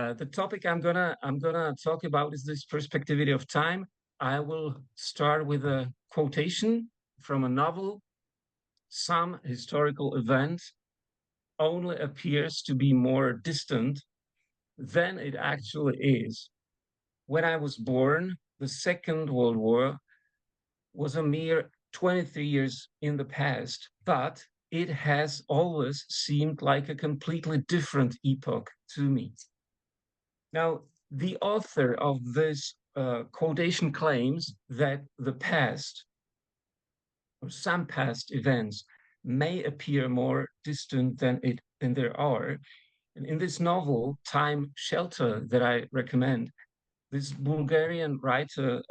The topic I'm gonna talk about is this perspectivity of time. I will start with a quotation from a novel. Some historical event only appears to be more distant than it actually is. When I was born, the Second World War was a mere 23 years in the past, but it has always seemed like a completely different epoch to me. Now, the author of this quotation claims that the past or some past events may appear more distant than there are. And in this novel, Time Shelter, that I recommend, this Bulgarian writer,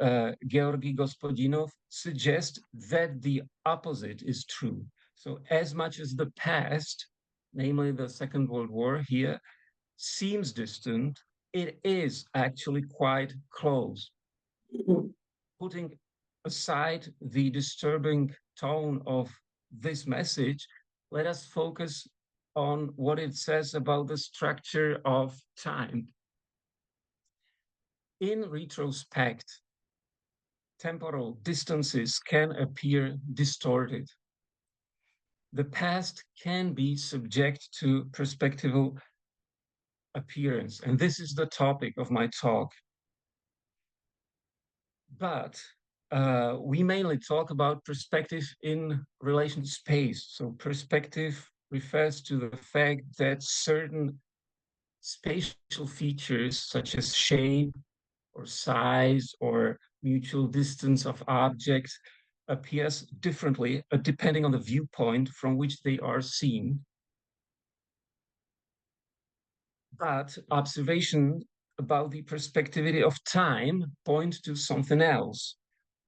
Georgi Gospodinov, suggests that the opposite is true. So, as much as the past, namely the Second World War here, seems distant, it is actually quite close. Putting aside the disturbing tone of this message, let us focus on what it says about the structure of time. In retrospect, temporal distances can appear distorted. The past can be subject to perspectival appearance, and this is the topic of my talk. But we mainly talk about perspective in relation to space. So perspective refers to the fact that certain spatial features such as shape or size or mutual distance of objects appears differently depending on the viewpoint from which they are seen. But observation about the perspectivity of time point to something else,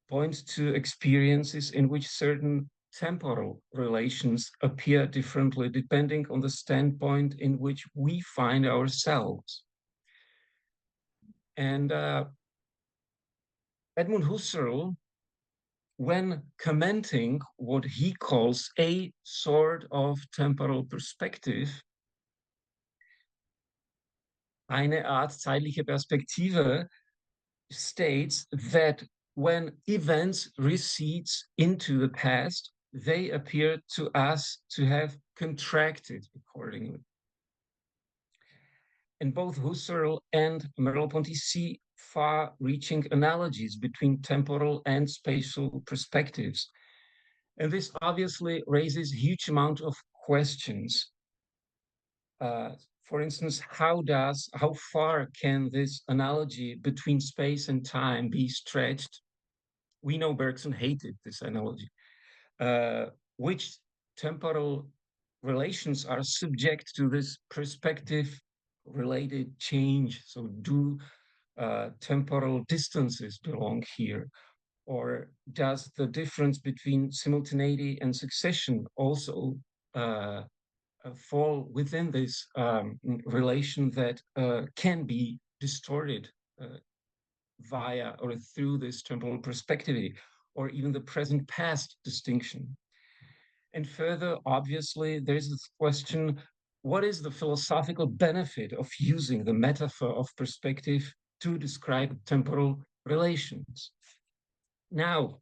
point to experiences in which certain temporal relations appear differently depending on the standpoint in which we find ourselves. And Edmund Husserl, when commenting what he calls a sort of temporal perspective, eine Art zeitliche Perspektive, states that when events recede into the past, they appear to us to have contracted accordingly. And both Husserl and Merleau-Ponty see far-reaching analogies between temporal and spatial perspectives. And this obviously raises huge amount of questions. For instance, how far can this analogy between space and time be stretched? We know Bergson hated this analogy. Which temporal relations are subject to this perspective related change? So do temporal distances belong here? Or does the difference between simultaneity and succession also fall within this relation that can be distorted via or through this temporal perspectivity, or even the present past distinction? And further, obviously, there's this question, what is the philosophical benefit of using the metaphor of perspective to describe temporal relations? Now,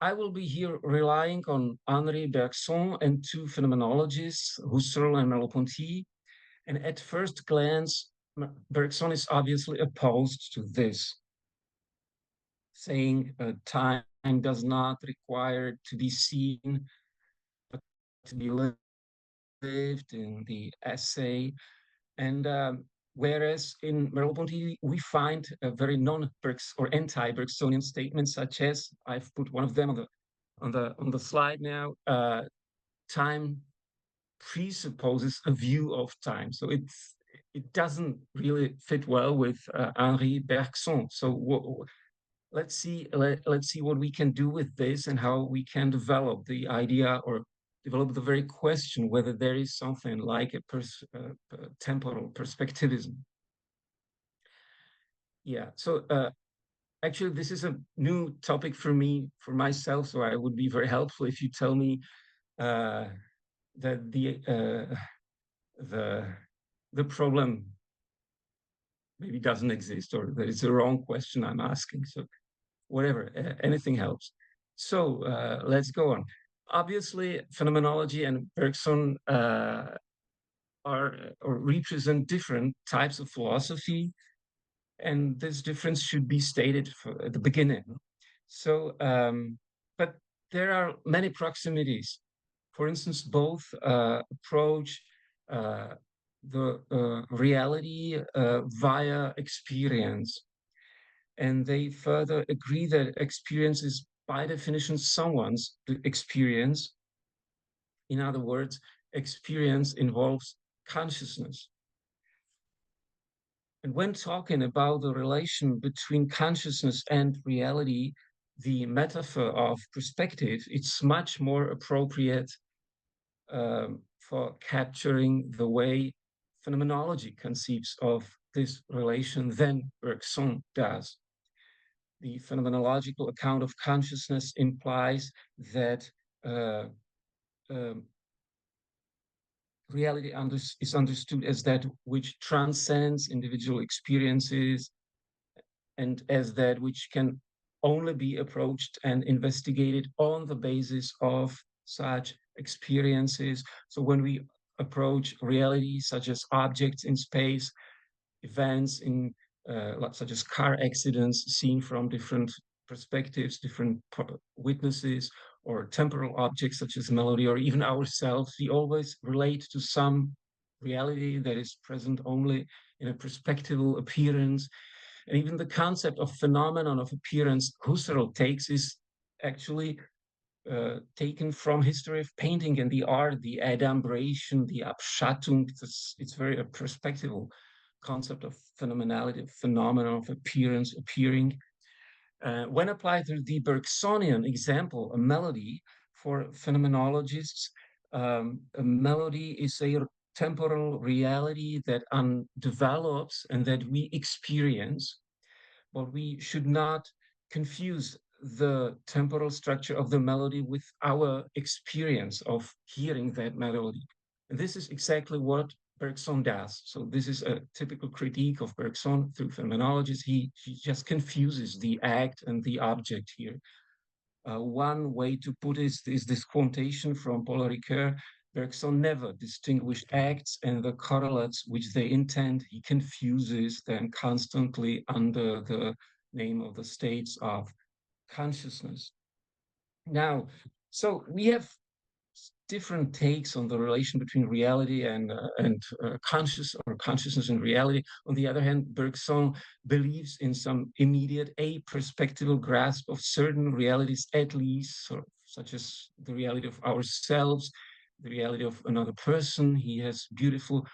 I will be here relying on Henri Bergson and two phenomenologists, Husserl and Merleau-Ponty. And at first glance, Bergson is obviously opposed to this, saying time does not require to be seen, but to be lived in the essay. And whereas in Merleau-Ponty, we find a very non-Bergs or anti-Bergsonian statements, such as, I've put one of them on the slide now, time presupposes a view of time. So it doesn't really fit well with Henri Bergson. So let's see what we can do with this and how we can develop the idea or develop the very question whether there is something like a temporal perspectivism. Yeah, so actually this is a new topic for me, for myself, so I would be very helpful if you tell me that the the problem maybe doesn't exist, or that it's the wrong question I'm asking. So whatever, anything helps. So let's go on. Obviously, phenomenology and Bergson are or represent different types of philosophy, and this difference should be stated at the beginning. So, but there are many proximities. For instance, both approach the reality via experience, and they further agree that experience is by definition someone's experience. In other words, experience involves consciousness. And when talking about the relation between consciousness and reality, the metaphor of perspective, it's much more appropriate for capturing the way phenomenology conceives of this relation than Bergson does. The phenomenological account of consciousness implies that reality is understood as that which transcends individual experiences and as that which can only be approached and investigated on the basis of such experiences. So when we approach reality, such as objects in space, events in such as car accidents seen from different perspectives, different witnesses, or temporal objects such as melody, or even ourselves, we always relate to some reality that is present only in a perspectival appearance. And even the concept of phenomenon of appearance Husserl takes is actually taken from history of painting and the art, the adumbration, the Abschattung. It's very a perspectival concept of phenomenality, of phenomenon of appearance, appearing. When applied to the Bergsonian example, a melody for phenomenologists, a melody is a temporal reality that develops and that we experience, but we should not confuse the temporal structure of the melody with our experience of hearing that melody. And this is exactly what Bergson does. So this is a typical critique of Bergson through phenomenologists. He just confuses the act and the object here. One way to put it is this quotation from Paul Ricoeur: Bergson never distinguished acts and the correlates which they intend. He confuses them constantly under the name of the states of consciousness. Now, so we have different takes on the relation between reality and consciousness and reality. On the other hand, Bergson believes in some immediate a-perspectival grasp of certain realities, at least, such as the reality of ourselves, the reality of another person. He has beautiful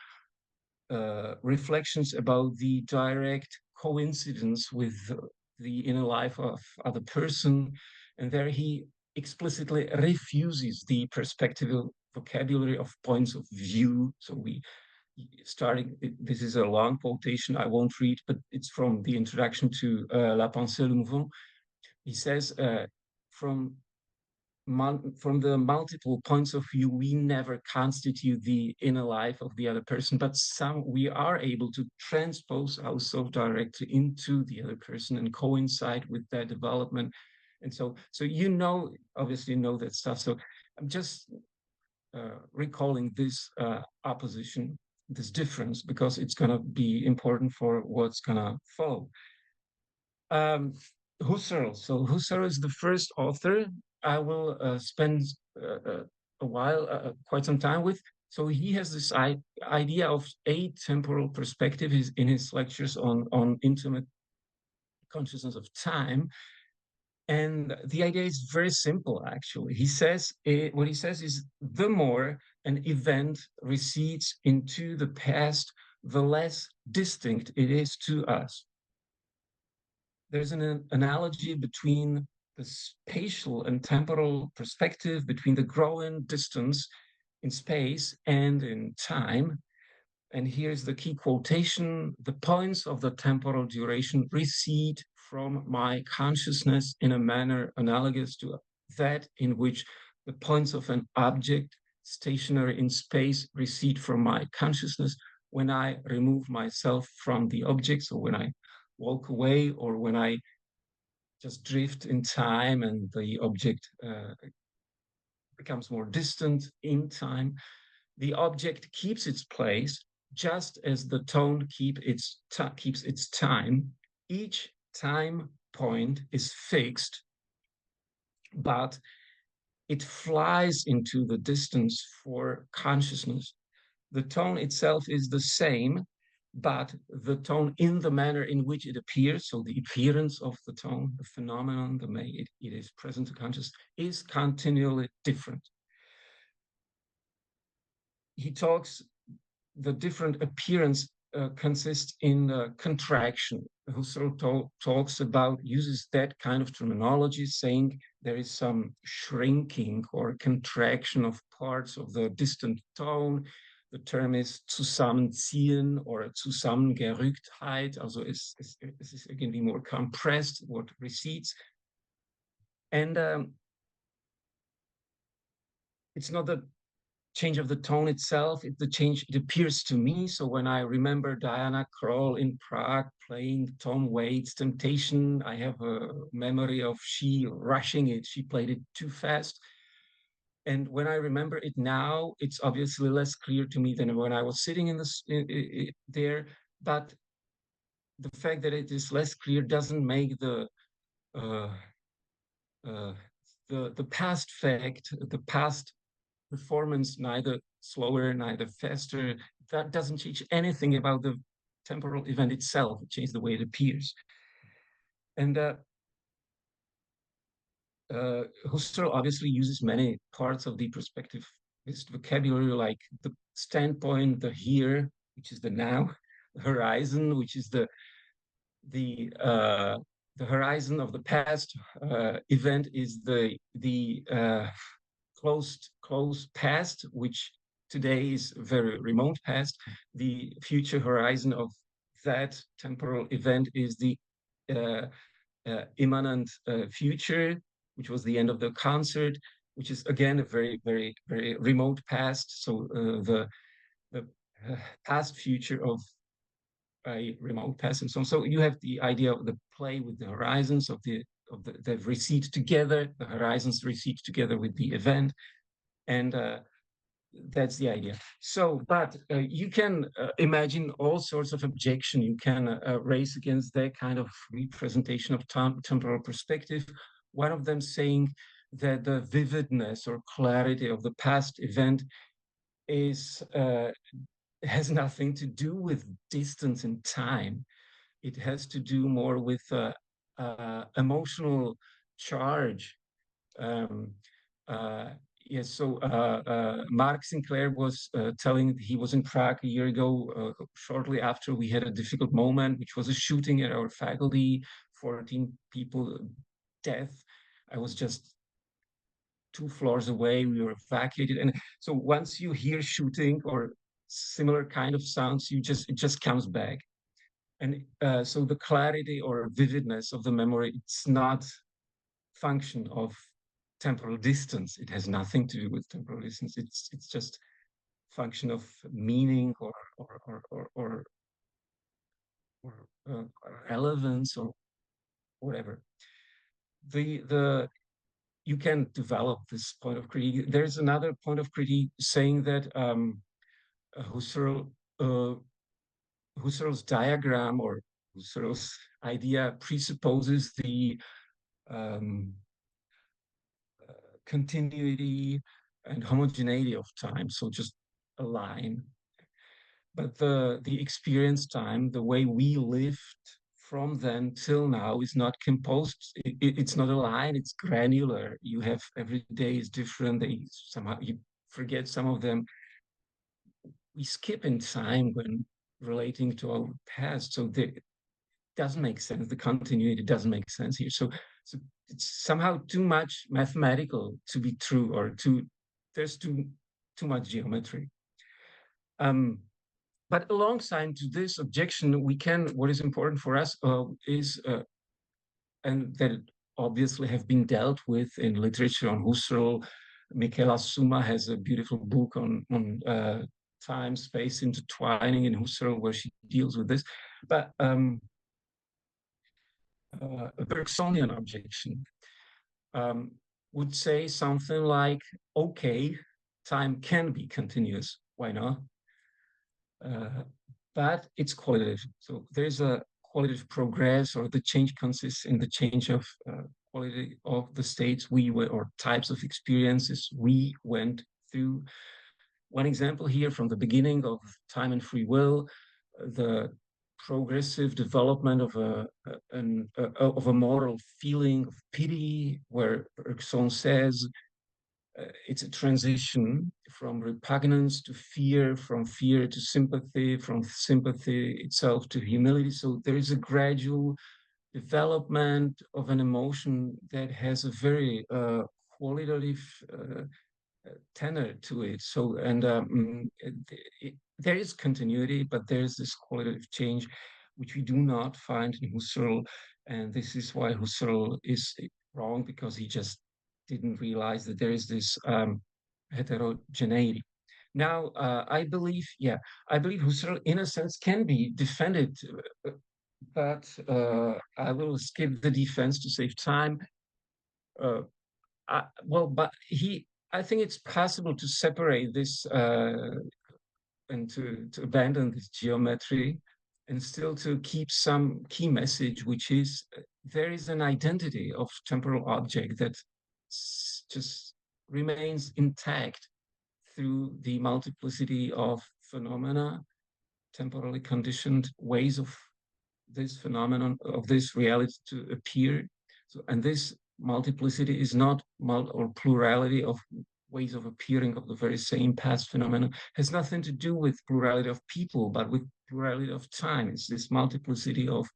reflections about the direct coincidence with the inner life of other person, and there he explicitly refuses the perspectival vocabulary of points of view. So this is a long quotation I won't read, but it's from the introduction to La Pensée du Mouvement. He says, from the multiple points of view, we never constitute the inner life of the other person, but we are able to transpose ourselves directly into the other person and coincide with that development. And so obviously know that stuff. So I'm just recalling this opposition, this difference, because it's going to be important for what's going to follow. Husserl. So Husserl is the first author I will spend a while, quite some time with. So he has this idea of atemporal perspective in his lectures on intimate consciousness of time. And the idea is very simple, actually. What he says is, the more an event recedes into the past, the less distinct it is to us. There's an analogy between the spatial and temporal perspective, between the growing distance in space and in time. And here's the key quotation: the points of the temporal duration recede from my consciousness in a manner analogous to that in which the points of an object stationary in space recede from my consciousness when I remove myself from the object, so when I walk away, or when I just drift in time and the object becomes more distant in time, the object keeps its place just as the tone keeps its time. Each time point is fixed, but it flies into the distance for consciousness. The tone itself is the same, but the tone in the manner in which it appears, so the appearance of the tone, the phenomenon, the way it is present to consciousness, is continually different. He talks, the different appearance consists in contraction. Husserl talks about, uses that kind of terminology, saying there is some shrinking or contraction of parts of the distant tone. The term is Zusammenziehen or Zusammengerücktheit, also es ist irgendwie more compressed, what recedes. And it's not the change of the tone itself, the change, it appears to me. So when I remember Diana Krall in Prague playing Tom Waits' Temptation, I have a memory of she rushing it. She played it too fast. And when I remember it now, it's obviously less clear to me than when I was sitting in there. But the fact that it is less clear doesn't make the past fact, the past performance neither slower, neither faster. That doesn't change anything about the temporal event itself. It changes the way it appears. And Husserl obviously uses many parts of the perspectivist vocabulary, like the standpoint, the here, which is the now, the horizon, which is the horizon of the past. Event is the close past, which today is very remote past. The future horizon of that temporal event is the immanent future, which was the end of the concert, which is again a very, very, very remote past. So the past future of a remote past and so on. So you have the idea of the play with the horizons they recede together. The horizons recede together with the event, and that's the idea. So, but you can imagine all sorts of objection you can raise against that kind of representation of temporal perspective. One of them saying that the vividness or clarity of the past event has nothing to do with distance and time. It has to do more with emotional charge. Yes, so Mark Sinclair was telling he was in Prague a year ago, shortly after we had a difficult moment, which was a shooting at our faculty, 14 people death. I was just 2 floors away, we were evacuated. And so once you hear shooting or similar kind of sounds, it just comes back. And so the clarity or vividness of the memory, it's not function of temporal distance. It has nothing to do with temporal distance. It's just function of meaning or relevance or whatever. You can develop this point of critique. There's another point of critique saying that Husserl's diagram or Husserl's idea presupposes the continuity and homogeneity of time, so just a line. But the experience time, the way we lived from then till now, is not composed. It's not a line. It's granular. You have every day is different. Somehow you forget some of them. We skip in time when relating to our past, so it doesn't make sense. The continuity doesn't make sense here. So it's somehow too much mathematical to be true, or there's too much geometry. But alongside to this objection, what is important for us is, and that obviously have been dealt with in literature on Husserl. Mykolas Romeris has a beautiful book on time space intertwining in Husserl, where she deals with this. But a Bergsonian objection would say something like, okay, time can be continuous, why not? But it's qualitative. So there's a qualitative progress, or the change consists in the change of quality of the states we were, or types of experiences we went through. One example here from the beginning of Time and Free Will, the progressive development of a moral feeling of pity, where Bergson says it's a transition from repugnance to fear, from fear to sympathy, from sympathy itself to humility. So there is a gradual development of an emotion that has a very qualitative tenor to it. So, and there is continuity, but there's this qualitative change, which we do not find in Husserl. And this is why Husserl is wrong, because he just didn't realize that there is this heterogeneity. Now, I believe Husserl, in a sense, can be defended, but I will skip the defense to save time. I think it's possible to separate this and to abandon this geometry and still to keep some key message, which is there is an identity of temporal object that just remains intact through the multiplicity of phenomena, temporally conditioned ways of this phenomenon, of this reality to appear. So, and this multiplicity is not or plurality of ways of appearing of the very same past phenomenon, has nothing to do with plurality of people, but with plurality of time. It's this multiplicity of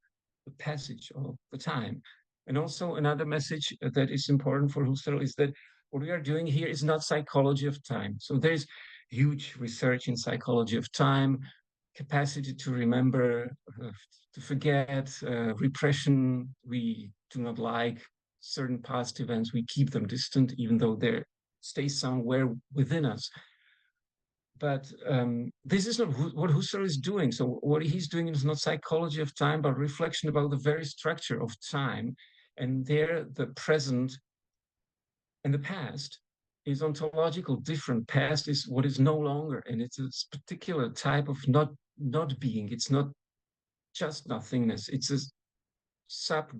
the passage of the time. And also another message that is important for Husserl is that what we are doing here is not psychology of time. So there's huge research in psychology of time, capacity to remember, to forget, repression. We do not like certain past events. We keep them distant, even though they stay somewhere within us. But this is not what Husserl is doing. So what he's doing is not psychology of time, but reflection about the very structure of time. And there, the present and the past is ontological different. Past is what is no longer, and it's a particular type of not being. It's not just nothingness. It's a sub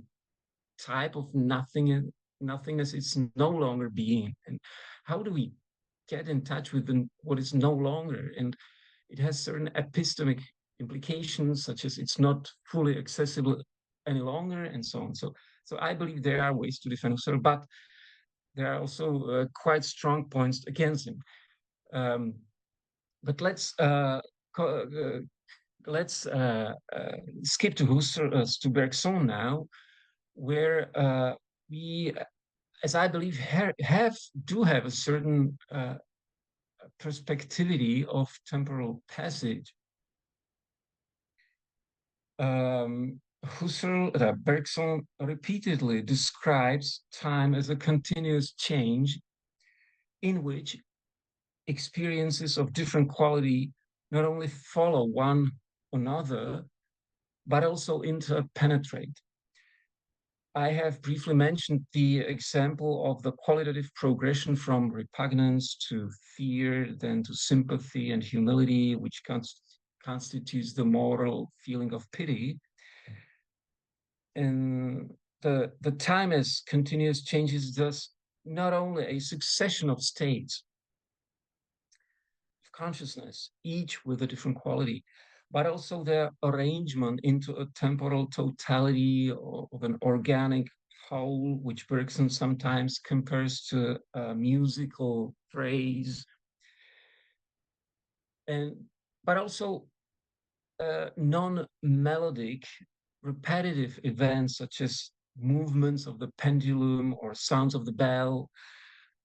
type of nothingness. It's no longer being. And how do we get in touch with what is no longer? And it has certain epistemic implications, such as it's not fully accessible any longer, and so on. So I believe there are ways to defend Husserl, but there are also quite strong points against him. But let's skip to Husserl, to Bergson now, where we, as I believe, do have a certain perspectivity of temporal passage. Bergson repeatedly describes time as a continuous change in which experiences of different quality not only follow one another, but also interpenetrate. I have briefly mentioned the example of the qualitative progression from repugnance to fear, then to sympathy and humility, which constitutes the moral feeling of pity. And the time as continuous change is thus not only a succession of states of consciousness, each with a different quality, but also their arrangement into a temporal totality of an organic whole, which Bergson sometimes compares to a musical phrase. But also non-melodic, repetitive events such as movements of the pendulum or sounds of the bell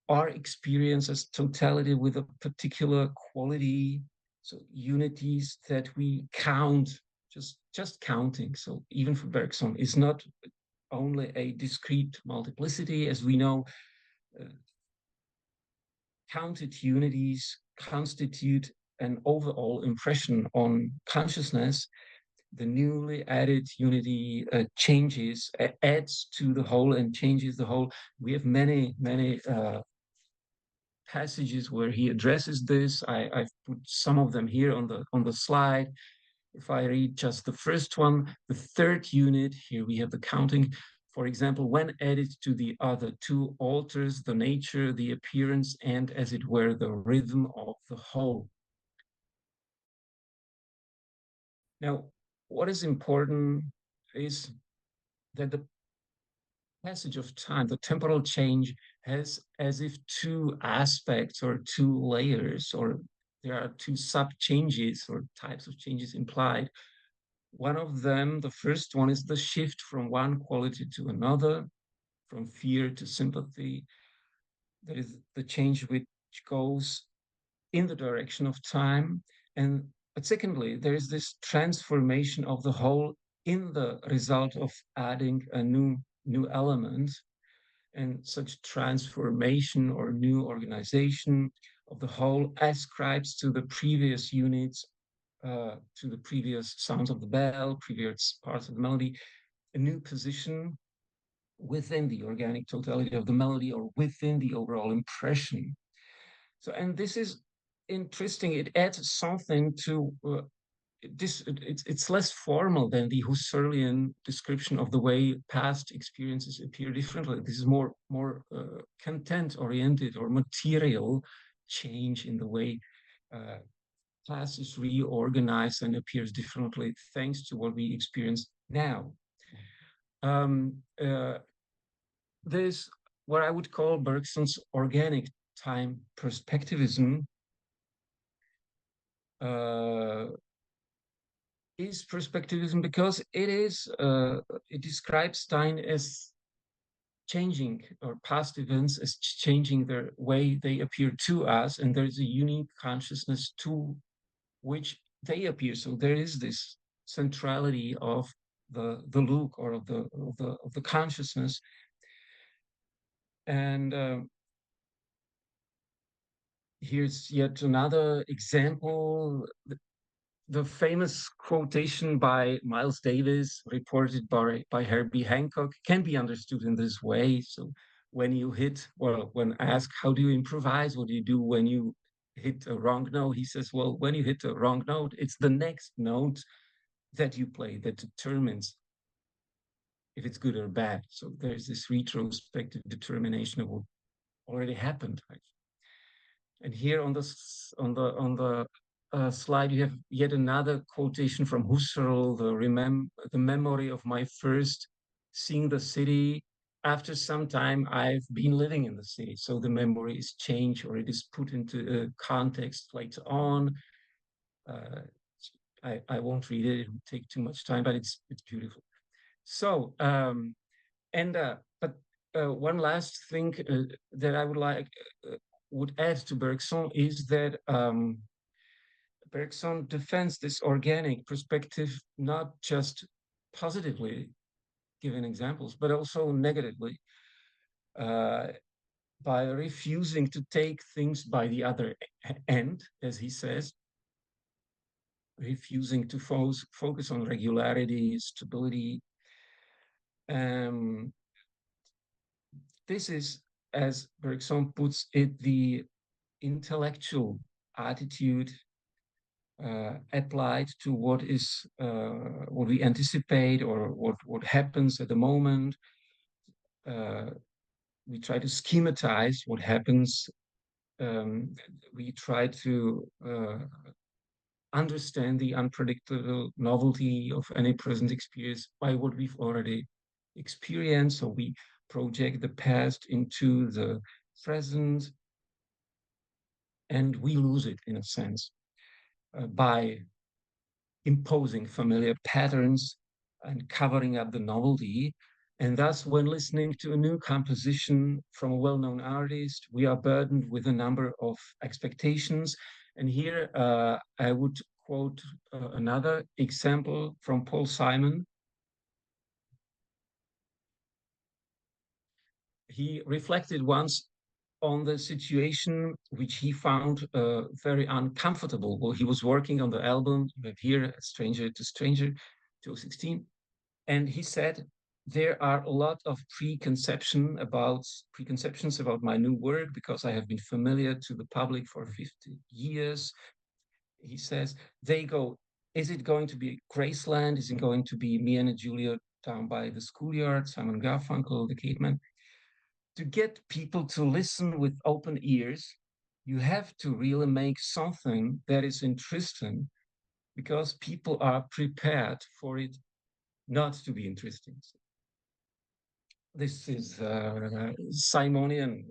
are experienced as totality with a particular quality. So unities that we count, just counting. So even for Bergson, is not only a discrete multiplicity, as we know. Counted unities constitute an overall impression on consciousness, the newly added unity changes, adds to the whole and changes the whole. We have many passages where he addresses this. I've put some of them here on the slide. If I read just the first one, the third unit, here we have the counting. For example, when added to the other two, alters the nature, the appearance, and as it were, the rhythm of the whole. Now, what is important is that the passage of time, the temporal change, has as if two aspects or two layers, or there are two sub-changes or types of changes implied. One of them, the first one, is the shift from one quality to another, from fear to sympathy. That is the change which goes in the direction of time. But secondly, there is this transformation of the whole in the result of adding a new element. And such transformation or new organization of the whole ascribes to the previous units, to the previous sounds of the bell, previous parts of the melody, a new position within the organic totality of the melody or within the overall impression. So, and this is interesting. It adds something to it's less formal than the Husserlian description of the way past experiences appear differently. This is more content oriented or material change in the way past is reorganized and appears differently thanks to what we experience now. There's what I would call Bergson's organic time perspectivism. Is perspectivism because it describes time as changing, or past events as changing their way they appear to us, and there's a unique consciousness to which they appear. So there is this centrality of the look or of the consciousness. And here's yet another example. The famous quotation by Miles Davis, reported by Herbie Hancock, can be understood in this way. So when asked, how do you improvise? What do you do when you hit a wrong note? He says, well, when you hit a wrong note, it's the next note that you play that determines if it's good or bad. So there's this retrospective determination of what already happened. And here on the slide, you have yet another quotation from Husserl, the memory of my first seeing the city. After some time, I've been living in the city. So the memory is changed, or it is put into a context later on. I won't read it. It would take too much time, but it's beautiful. So, but one last thing that I would add to Bergson is that Bergson defends this organic perspective not just positively, given examples, but also negatively, by refusing to take things by the other end, as he says, refusing to focus on regularity, stability. This is, as Bergson puts it, the intellectual attitude applied to what we anticipate, or what happens at the moment. We try to schematize what happens. We try to understand the unpredictable novelty of any present experience by what we've already experienced. So we project the past into the present, and we lose it in a sense by imposing familiar patterns and covering up the novelty. And thus, when listening to a new composition from a well-known artist, we are burdened with a number of expectations. And here I would quote another example from Paul Simon. He reflected once on the situation which he found very uncomfortable. Well, he was working on the album, you have here, Stranger to Stranger, 2016, and he said, there are a lot of preconceptions about my new work because I have been familiar to the public for 50 years. He says, they go, is it going to be Graceland? Is it going to be me and Julia down by the schoolyard, Simon Garfunkel, the caveman? To get people to listen with open ears, you have to really make something that is interesting because people are prepared for it not to be interesting. This is Simonian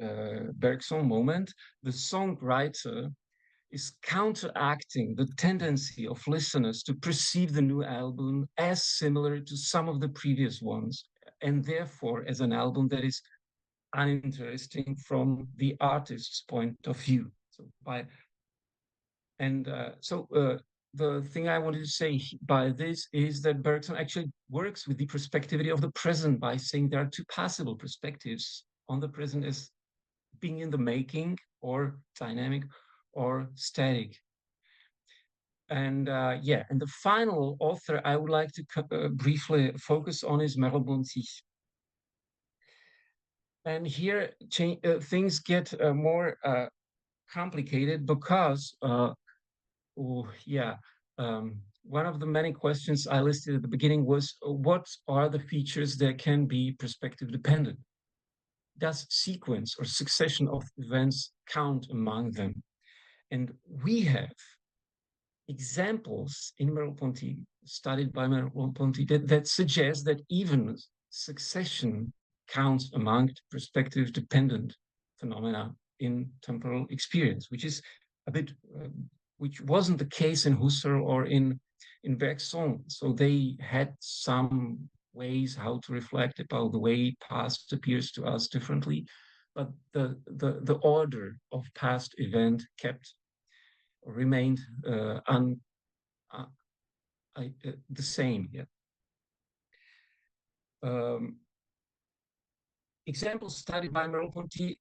Bergson moment. The songwriter is counteracting the tendency of listeners to perceive the new album as similar to some of the previous ones, and therefore as an album that is uninteresting from the artist's point of view. The thing I wanted to say by this is that Bergson actually works with the perspectivity of the present by saying there are two possible perspectives on the present as being in the making or dynamic or static. And and the final author I would like to briefly focus on is Merleau-Ponty. And here things get more complicated because one of the many questions I listed at the beginning was, what are the features that can be perspective dependent? Does sequence or succession of events count among them? And we have examples in Merleau-Ponty, studied by Merleau-Ponty, that suggest that even succession counts among perspective dependent phenomena in temporal experience, which is a bit which wasn't the case in Husserl or in Bergson. So they had some ways how to reflect about the way past appears to us differently, but the order of past event remained the same. Yeah. Examples studied by Merleau-Ponty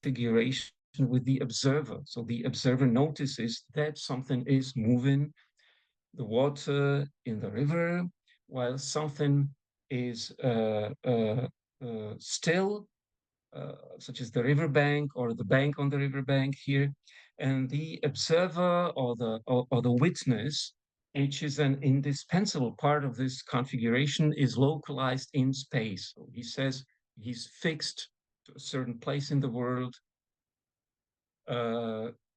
configuration with the observer. So the observer notices that something is moving, the water in the river, while something is still, such as the riverbank or the bank on the riverbank here. And the observer or the witness, which is an indispensable part of this configuration, is localized in space. So he says he's fixed to a certain place in the world.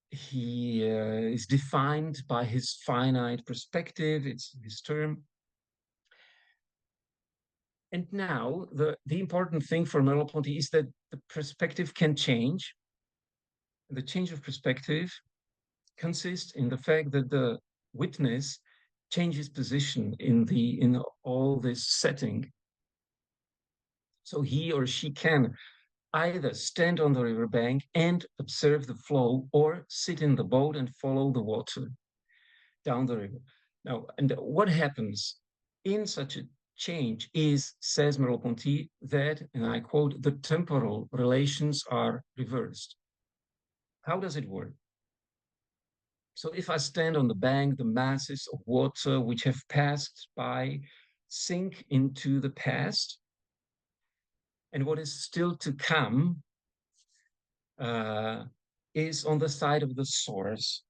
He is defined by his finite perspective, it's his term. And now the important thing for Merleau-Ponty is that the perspective can change. The change of perspective consists in the fact that the witness changes position in all this setting. So he or she can either stand on the riverbank and observe the flow, or sit in the boat and follow the water down the river. Now, and what happens in such a change is, says Merleau-Ponty, that, and I quote, the temporal relations are reversed. How does it work? So if I stand on the bank, the masses of water which have passed by sink into the past, and what is still to come is on the side of the source.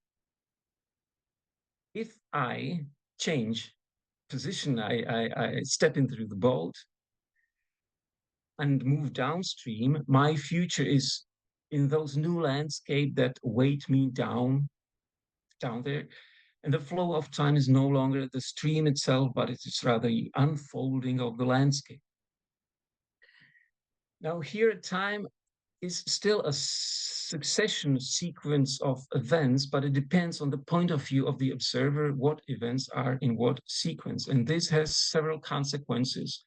If I change position, I step into the boat and move downstream, my future is in those new landscape that weight me down there. And the flow of time is no longer the stream itself, but it is rather the unfolding of the landscape. Now here time is still a succession sequence of events, but it depends on the point of view of the observer, what events are in what sequence. And this has several consequences.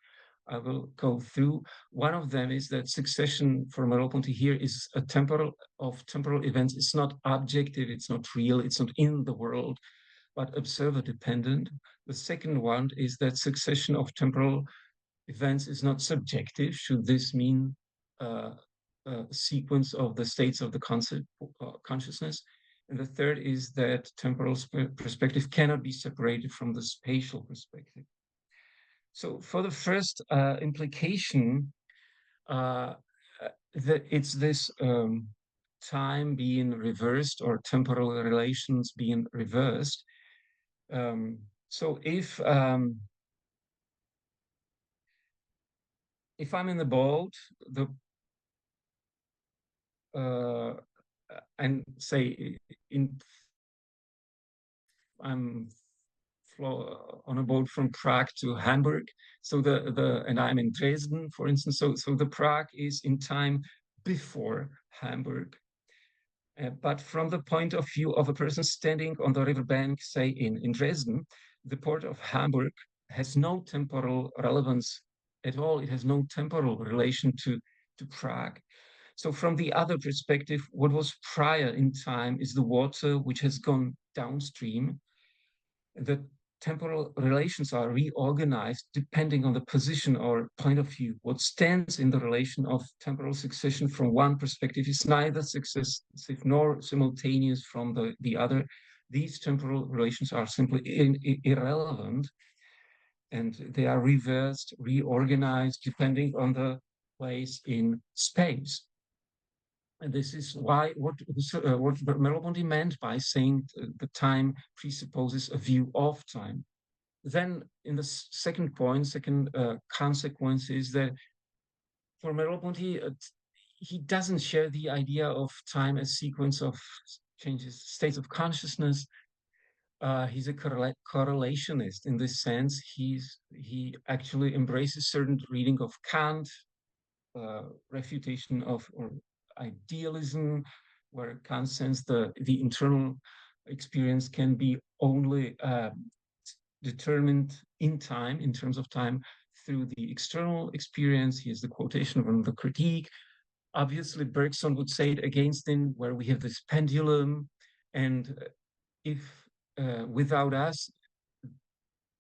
I will go through. One of them is that succession for Merleau-Ponty here is a temporal events. It's not objective, it's not real, it's not in the world, but observer dependent. The second one is that succession of temporal events is not subjective. Should this mean a sequence of the states of the consciousness? And the third is that temporal perspective cannot be separated from the spatial perspective. So for the first implication, it's this time being reversed or temporal relations being reversed. So if I'm in the boat, and say I'm on a boat from Prague to Hamburg. So and I'm in Dresden, for instance. So the Prague is in time before Hamburg. But from the point of view of a person standing on the riverbank, say in Dresden, the port of Hamburg has no temporal relevance at all. It has no temporal relation to Prague. So from the other perspective, what was prior in time is the water which has gone downstream. The temporal relations are reorganized depending on the position or point of view. What stands in the relation of temporal succession from one perspective is neither successive nor simultaneous from the other. These temporal relations are simply irrelevant, and they are reversed, reorganized depending on the place in space. And this is why what Merleau-Ponty meant by saying the time presupposes a view of time. Then in the second consequence is that for Merleau-Ponty, he doesn't share the idea of time as sequence of changes, states of consciousness. He's a correlationist in this sense. He actually embraces certain reading of Kant, refutation of or idealism, where Kant says the internal experience can be only determined in time, in terms of time, through the external experience. Here's the quotation from the Critique. Obviously, Bergson would say it against him, where we have this pendulum, and if without us,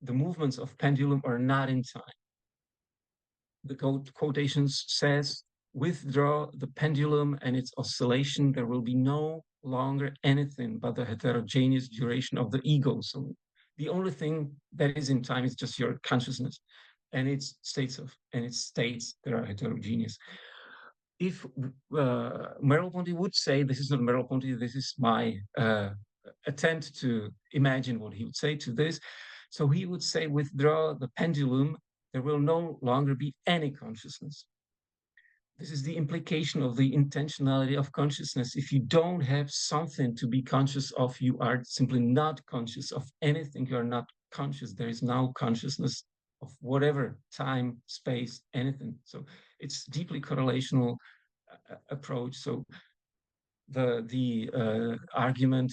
the movements of pendulum are not in time. The quotations says, withdraw the pendulum and its oscillation, there will be no longer anything but the heterogeneous duration of the ego. So the only thing that is in time is just your consciousness and its states that are heterogeneous. If Merleau-Ponty would say, this is not Merleau-Ponty, this is my attempt to imagine what he would say to this. So he would say, withdraw the pendulum, there will no longer be any consciousness. This is the implication of the intentionality of consciousness. If you don't have something to be conscious of, you are simply not conscious of anything. You are not conscious. There is no consciousness of whatever, time, space, anything. So it's deeply correlational approach. So the argument,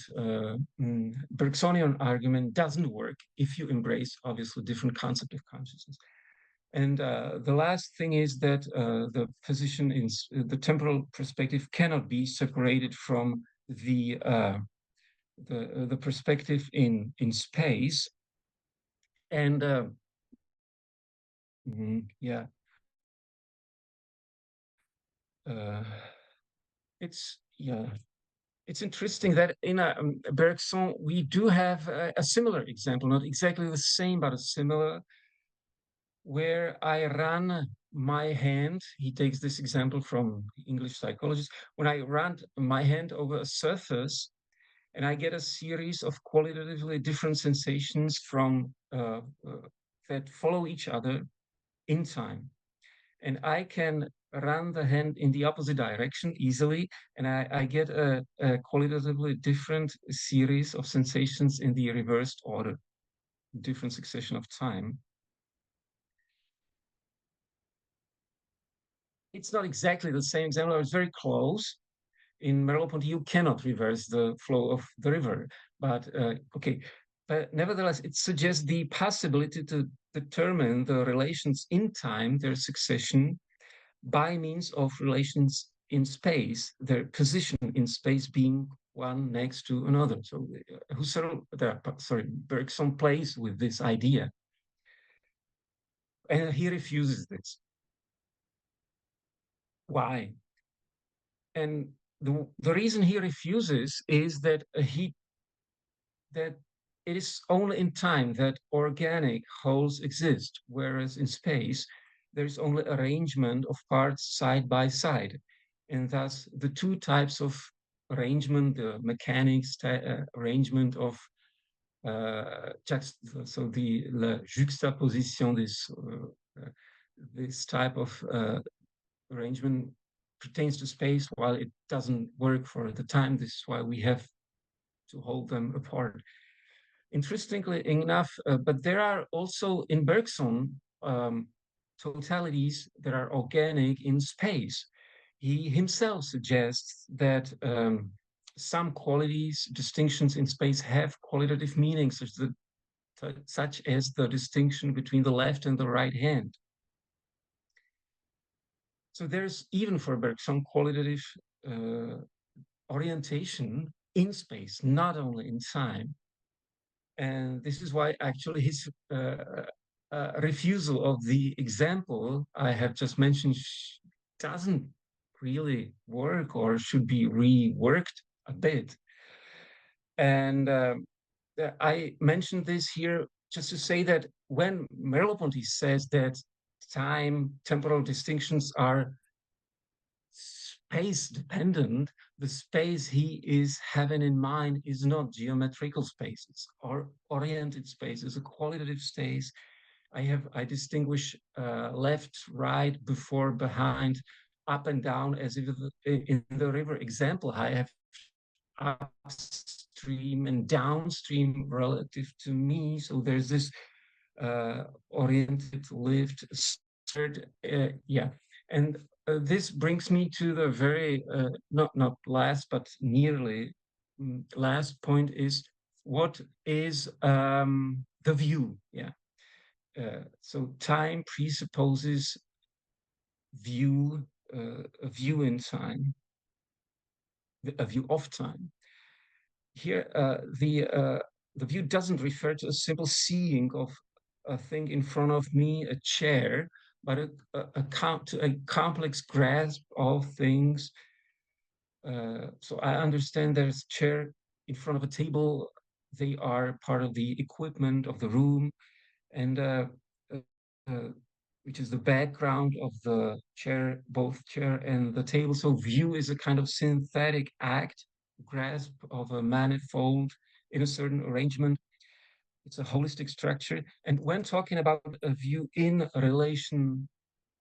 Bergsonian argument, doesn't work if you embrace, obviously, different concept of consciousness. And the last thing is that the position in the temporal perspective cannot be separated from the perspective in space. And yeah, it's interesting that in Bergson we do have a similar example, not exactly the same, but a similar, where I run my hand. He takes this example from English psychologists. When I run my hand over a surface and I get a series of qualitatively different sensations from that follow each other in time. And I can run the hand in the opposite direction easily, and I get a qualitatively different series of sensations in the reversed order, different succession of time. It's not exactly the same example. I was very close. In Merleau-Ponty, you cannot reverse the flow of the river. But okay, but nevertheless, it suggests the possibility to determine the relations in time, their succession, by means of relations in space, their position in space being one next to another. So Bergson plays with this idea, and he refuses this. Why? And the reason he refuses is that that it is only in time that organic wholes exist, whereas in space there is only arrangement of parts side by side, and thus the two types of arrangement, the mechanics arrangement of so the juxtaposition, this type of arrangement pertains to space, while it doesn't work for the time. This is why we have to hold them apart. Interestingly enough, but there are also in Bergson totalities that are organic in space. He himself suggests that some qualities, distinctions in space have qualitative meanings, such as the distinction between the left and the right hand. So there's, even for Bergson, qualitative orientation in space, not only in time. And this is why actually his refusal of the example I have just mentioned doesn't really work, or should be reworked a bit. And I mentioned this here just to say that when Merleau-Ponty says that time, temporal distinctions are space dependent, the space he is having in mind is not geometrical spaces or oriented space, it's a qualitative space. I distinguish left, right, before, behind, up and down, as if in the river example I have upstream and downstream relative to me. So there's this oriented, lived, and this brings me to the very not last but nearly last point, is what is the view. So time presupposes view, a view in time, a view of time. Here the view doesn't refer to a simple seeing of a thing in front of me, a chair, but a complex grasp of things. So I understand there's a chair in front of a table. They are part of the equipment of the room, and which is the background of the chair, both chair and the table. So view is a kind of synthetic act, grasp of a manifold in a certain arrangement. It's a holistic structure. And when talking about a view in relation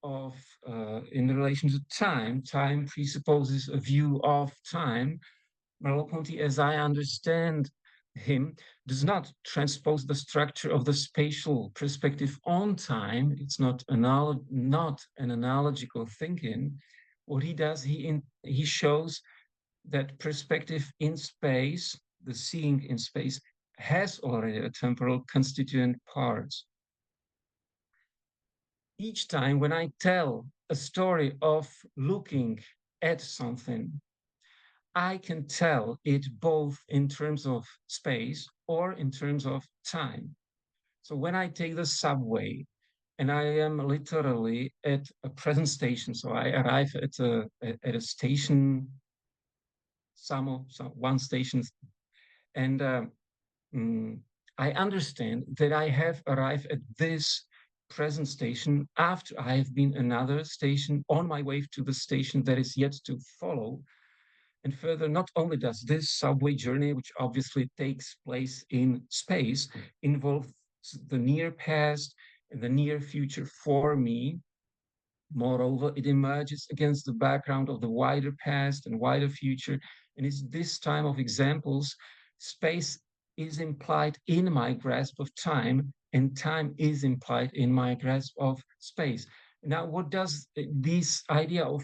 to time, time presupposes a view of time. Merleau-Ponty, as I understand him, does not transpose the structure of the spatial perspective on time. It's not an analogical thinking. What he does, he shows that perspective in space, the seeing in space, has already a temporal constituent part. Each time when I tell a story of looking at something, I can tell it both in terms of space or in terms of time. So when I take the subway and I am literally at a present station, so I arrive at a station, one station, and I understand that I have arrived at this present station after I have been another station on my way to the station that is yet to follow. And further, not only does this subway journey, which obviously takes place in space, involve the near past and the near future for me. Moreover, it emerges against the background of the wider past and wider future. And it's this time of examples, space is implied in my grasp of time, and time is implied in my grasp of space. Now, what does this idea of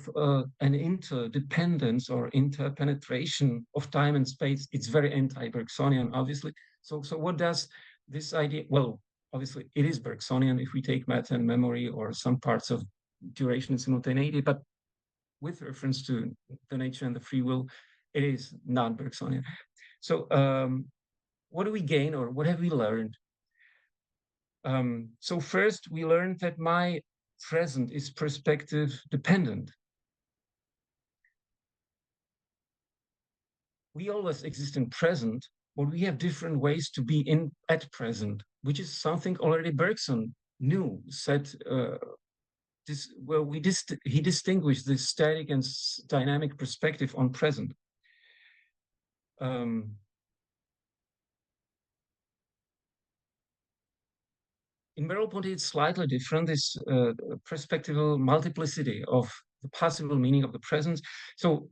an interdependence or interpenetration of time and space, it's very anti-Bergsonian, obviously. So what does this idea, well, obviously it is Bergsonian if we take matter and memory or some parts of duration and simultaneity, but with reference to the nature and the free will, it is not Bergsonian. So what do we gain, or what have we learned? So first, we learned that my present is perspective dependent. We always exist in present, but we have different ways to be in at present, which is something already Bergson knew, said this, well, he distinguished this static and dynamic perspective on present. In Merleau-Ponty, it's slightly different, this perspectival multiplicity of the possible meaning of the present. So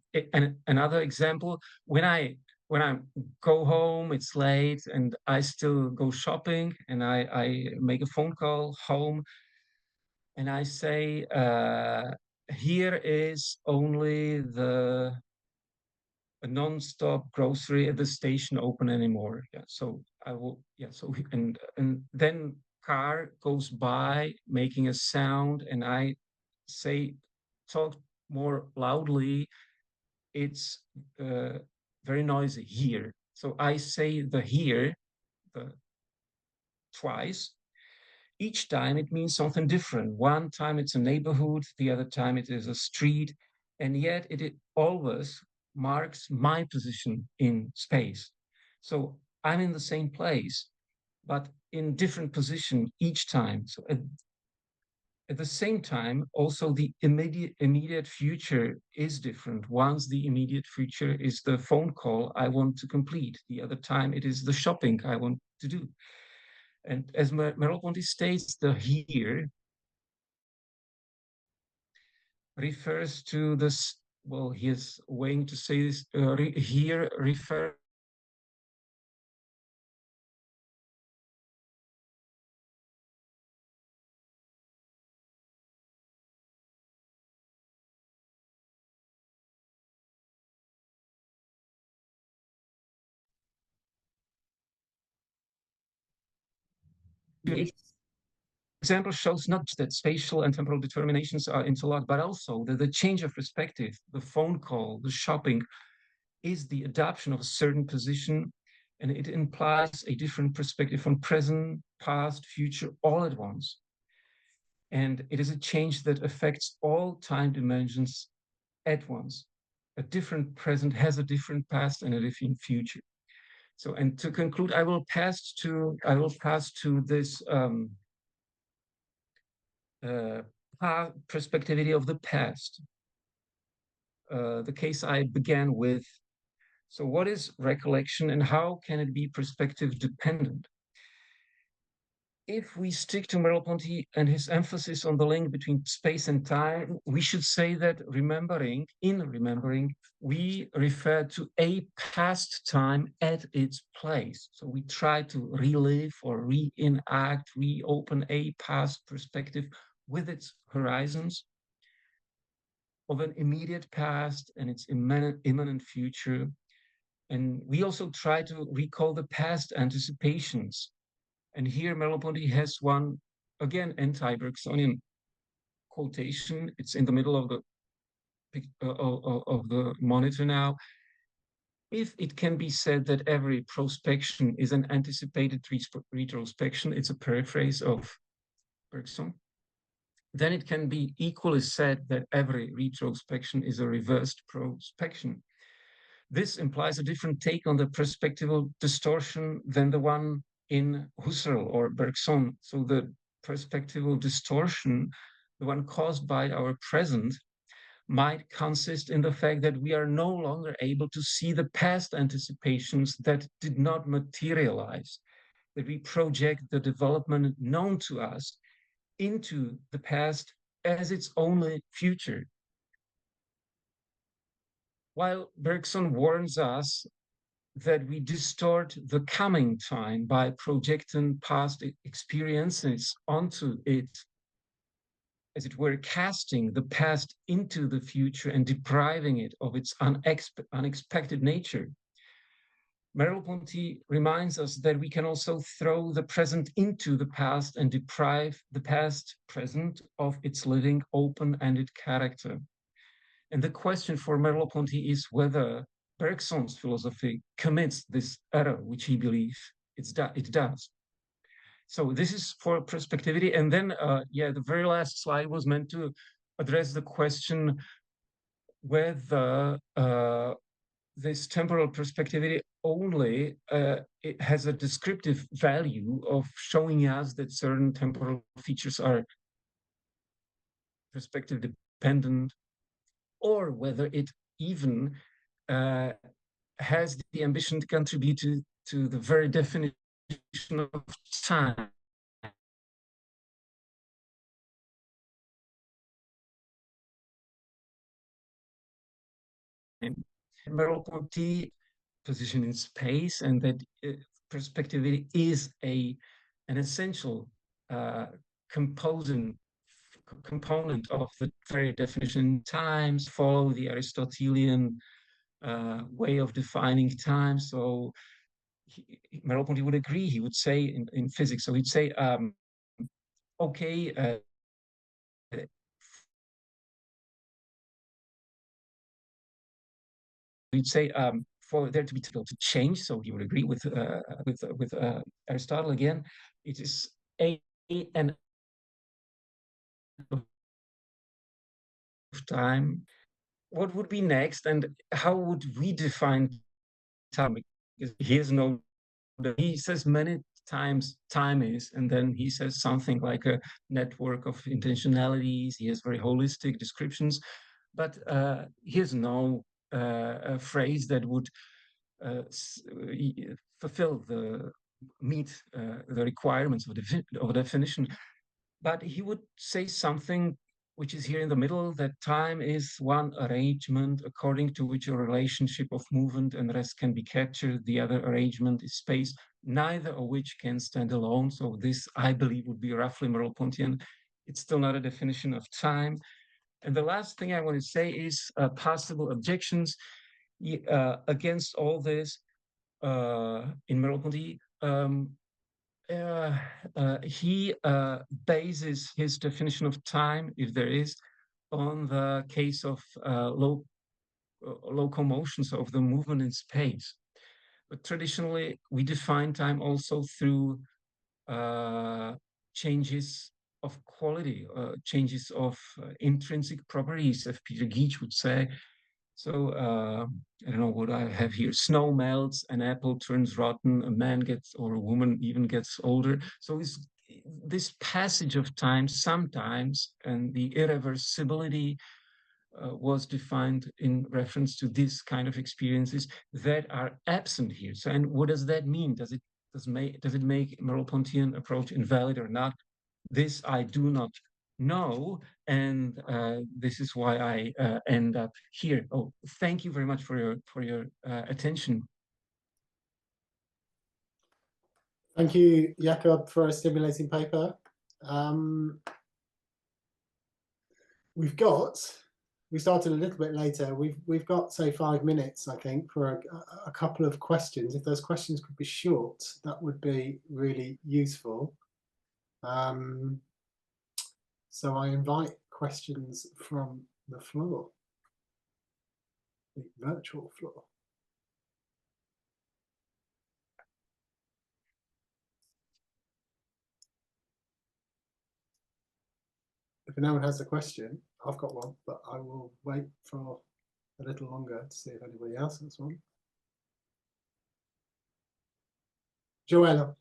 another example, when I go home, it's late, and I still go shopping, and I make a phone call home, and I say, here is only a non-stop grocery at the station open anymore. Yeah, so I will. Yeah, so and then car goes by making a sound, and I say, talk more loudly. It's very noisy here. So I say the here twice. Each time it means something different. One time it's a neighborhood, the other time it is a street, and yet it always marks my position in space. So I'm in the same place, but in different position each time. So at the same time, also the immediate future is different. Once the immediate future is the phone call I want to complete. The other time it is the shopping I want to do. And as Merleau-Ponty states, the here refers to this, well, his way to say this, here refers to example shows not just that spatial and temporal determinations are interlocked, but also that the change of perspective, the phone call, the shopping, is the adoption of a certain position, and it implies a different perspective on present, past, future, all at once. And it is a change that affects all time dimensions at once. A different present has a different past and a different future. So, and to conclude, I will pass to this perspectivity of the past, the case I began with. So what is recollection and how can it be perspective dependent? If we stick to Merleau-Ponty and his emphasis on the link between space and time, we should say that in remembering, we refer to a past time at its place. So we try to relive or reenact, reopen a past perspective with its horizons of an immediate past and its imminent future. And we also try to recall the past anticipations. And here Merleau-Ponty has one, again, anti-Bergsonian quotation. It's in the middle of the monitor now. If it can be said that every prospection is an anticipated retrospection, it's a paraphrase of Bergson, then it can be equally said that every retrospection is a reversed prospection. This implies a different take on the perspectival distortion than the one in Husserl or Bergson. So the perspectival distortion, the one caused by our present, might consist in the fact that we are no longer able to see the past anticipations that did not materialize, that we project the development known to us into the past as its only future. While Bergson warns us that we distort the coming time by projecting past experiences onto it, as it were, casting the past into the future and depriving it of its unexpected nature. Merleau-Ponty reminds us that we can also throw the present into the past and deprive the past present of its living, open-ended character. And the question for Merleau-Ponty is whether Bergson's philosophy commits this error, which he believes it does. So this is for perspectivity. And then, the very last slide was meant to address the question whether this temporal perspectivity only it has a descriptive value of showing us that certain temporal features are perspective dependent, or whether it even has the ambition to contribute to the very definition of time. Merleau-Ponty position in space, and that perspectivity is an essential component of the very definition. Times follow the Aristotelian way of defining time. So Merleau-Ponty would agree. He would say in physics, so he'd say, okay, we'd say for there to be to change. So he would agree with Aristotle again. It is an of time. What would be next, and how would we define time? Because he says many times time is, and then he says something like a network of intentionalities. He has very holistic descriptions, but he has no a phrase that would fulfill meet the requirements of a definition. But he would say something which is here in the middle, that time is one arrangement according to which a relationship of movement and rest can be captured. The other arrangement is space, neither of which can stand alone. So this, I believe, would be roughly Merleau-Pontian. It's still not a definition of time. And the last thing I want to say is possible objections against all this in Merleau-Ponty. He bases his definition of time, if there is, on the case of locomotion, so of the movement in space. But traditionally, we define time also through changes of quality, changes of intrinsic properties, as Peter Geach would say. So I don't know what I have here. Snow melts, an apple turns rotten, a man gets, or a woman even gets older. So this passage of time sometimes, and the irreversibility was defined in reference to this kind of experiences that are absent here. So, and what does that mean? Does it make Merleau-Pontian approach invalid or not? This I do not know, and this is why I end up here. Oh, thank you very much for your attention. Thank you, Jakub, for a stimulating paper. We started a little bit later. We've got, say, 5 minutes, I think, for a couple of questions. If those questions could be short, that would be really useful. So I invite questions from the floor, the virtual floor. If no one has a question, I've got one, but I will wait for a little longer to see if anybody else has one. Joella.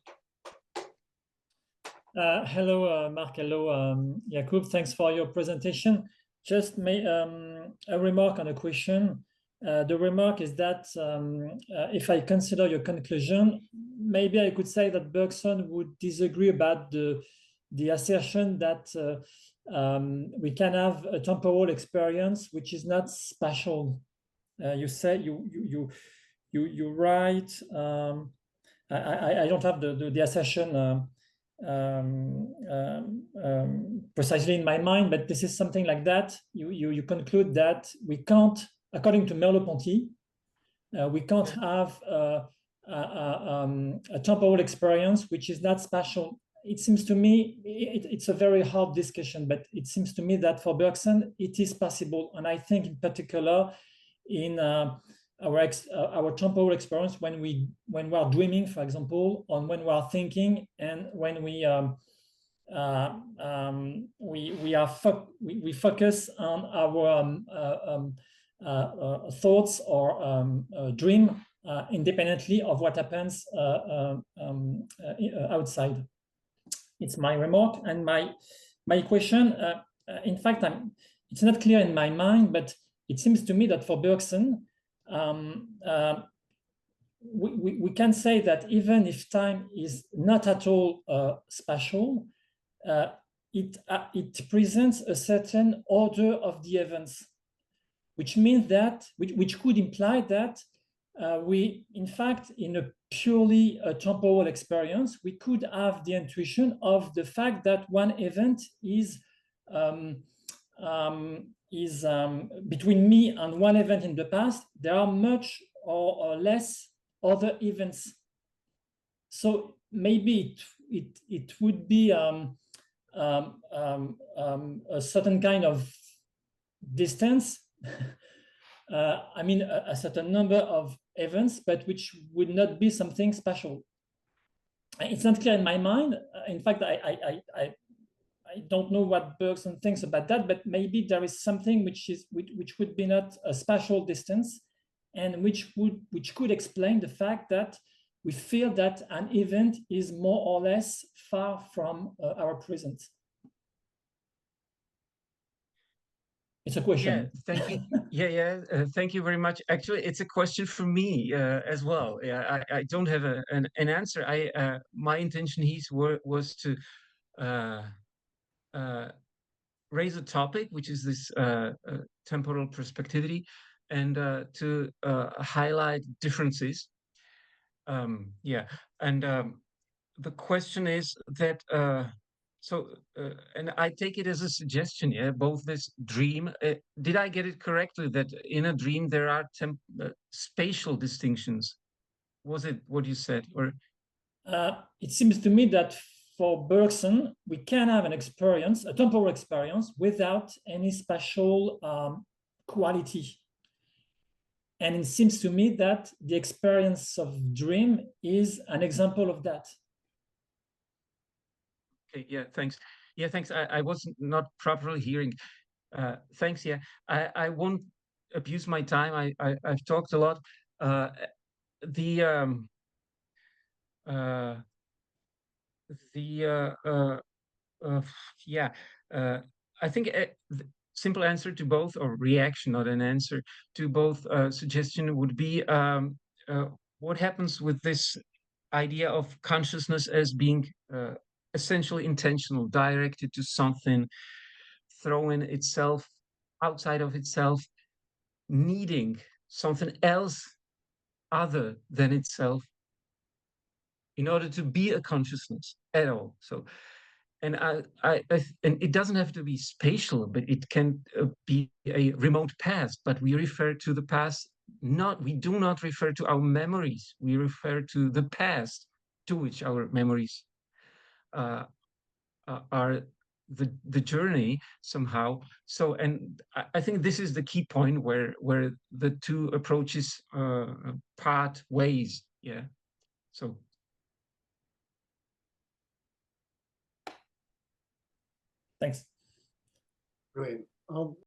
Hello, Mark. Hello, Jakub. Thanks for your presentation. Just a remark on a question. The remark is that if I consider your conclusion, maybe I could say that Bergson would disagree about the assertion that we can have a temporal experience which is not spatial. You say you write. I don't have the assertion precisely in my mind, but this is something like that. You conclude that we can't, according to Merleau-Ponty, we can't have a temporal experience which is not spatial. It seems to me it's a very hard discussion, but it seems to me that for Bergson it is possible, and I think in particular in our temporal experience when we are dreaming, for example, or when we are thinking, and when we focus on our thoughts or dream independently of what happens outside. It's my remark, and my question. In fact, it's not clear in my mind, but it seems to me that for Bergson, we can say that even if time is not at all spatial, it presents a certain order of the events, which means that, which could imply that we, in fact, in a purely temporal experience, we could have the intuition of the fact that one event is between me and one event in the past, there are much or less other events. So maybe it would be a certain kind of distance. I mean, a certain number of events, but which would not be something special. It's not clear in my mind. In fact, I don't know what Bergson thinks about that, but maybe there is something which would be not a spatial distance, and which could explain the fact that we feel that an event is more or less far from our present. It's a question. Yeah, thank you. Thank you very much. Actually, it's a question for me as well. Yeah, I don't have an answer. My intention here was to raise a topic, which is this temporal perspectivity, and to highlight differences. The question is that and I take it as a suggestion. Yeah, both this dream. Did I get it correctly that in a dream there are spatial distinctions? Was it what you said, or? It seems to me that for Bergson, we can have an experience, a temporal experience, without any spatial quality. And it seems to me that the experience of dream is an example of that. Okay, yeah, thanks. Yeah, thanks. I was not properly hearing. Thanks. Yeah, I won't abuse my time. I've talked a lot. I think the simple answer to both, or reaction, not an answer to both suggestion would be what happens with this idea of consciousness as being essentially intentional, directed to something, throwing itself outside of itself, needing something else other than itself in order to be a consciousness at all. So, and and it doesn't have to be spatial, but it can be a remote past. But we refer to the past. We do not refer to our memories. We refer to the past, to which our memories are the journey somehow. So, and I think this is the key point where the two approaches part ways. Yeah. So. Thanks. Brilliant.